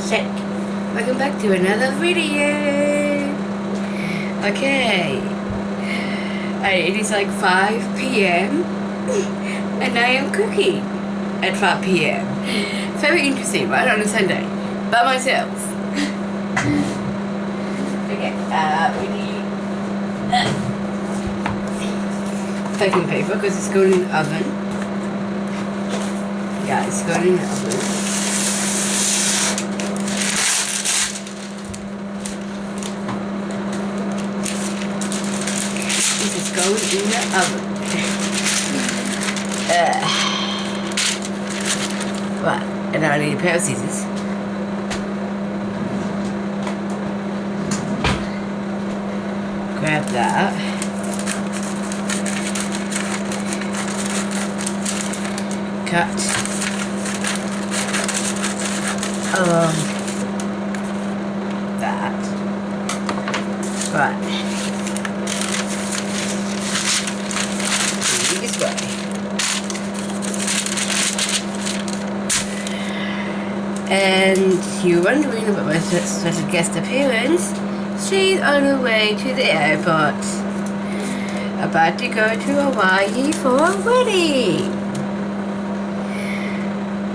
check. Welcome back to another video. Okay. It is like 5 p.m. and I am cooking at 5 p.m. Very interesting, right? On a Sunday. By myself. Okay, we need packing paper because it's going in the oven. Yeah, it's going in the oven. This is going in the oven. Right, and now I need a pair of scissors. Grab that. Cut along that. Right. This way. And you're wondering about my special guest appearance. She's on her way to the airport. About to go to Hawaii for a wedding.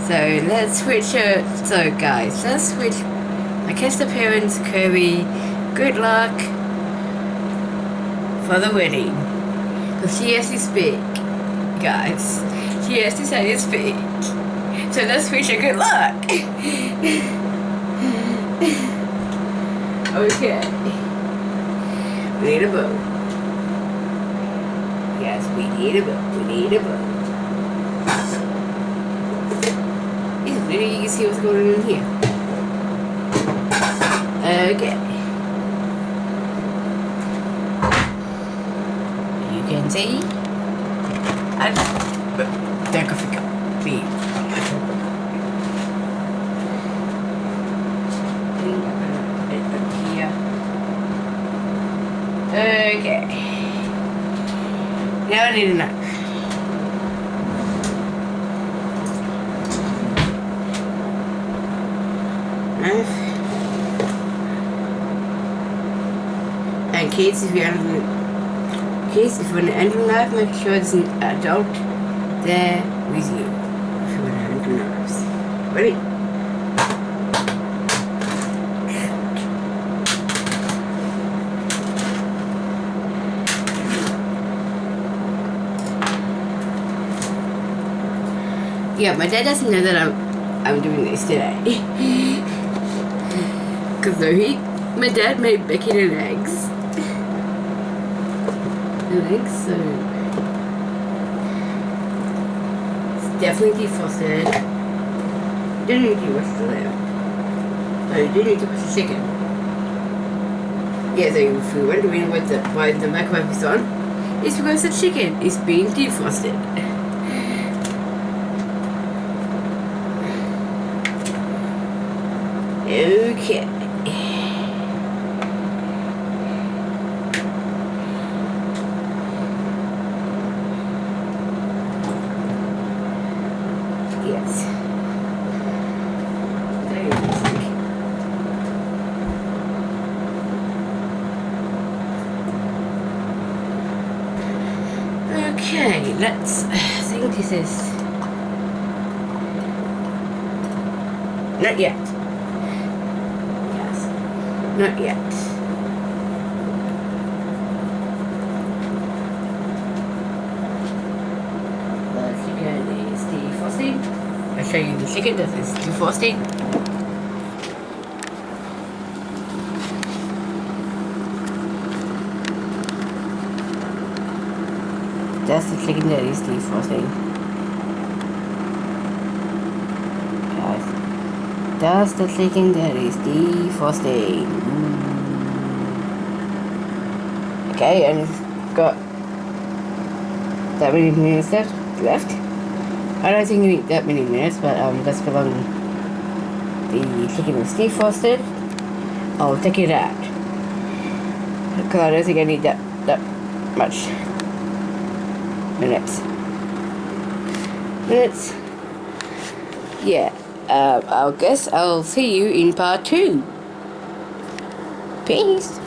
So let's switch her. So guys, let's switch my guest appearance, Kirby. Good luck for the wedding. Because she has to speak, guys. She has to say and speak. So let's wish her good luck. Okay. We need a boat. Yes, we need a boat. We need a boat. You can see what's going on in here. Okay. You can see. And there could be. Okay. Now I need a knife. And kids, if you're going to handle a knife, make sure there's an adult there with you. If you want to handle knives. Ready? Yeah, my dad doesn't know that I'm doing this today. Because my dad made bacon and eggs. So it's definitely defrosted. You don't need to wash the lamb. No, you do need to wash the chicken. Yeah, so if you're wondering why the microwave is on, it's because the chicken is being defrosted. Okay. Yes. Okay, let's think this is not yet. Not yet. The chicken is defrosting. I'll show you the chicken that is defrosting. That's the chicken that is defrosting. Guys. That's the chicken that is defrosting. Okay, and it's got that many minutes left. I don't think you need that many minutes, but that's belong. The chicken is defrosted. I'll take it out because I don't think I need that much minutes. Yeah. I guess I'll see you in part 2. Peace.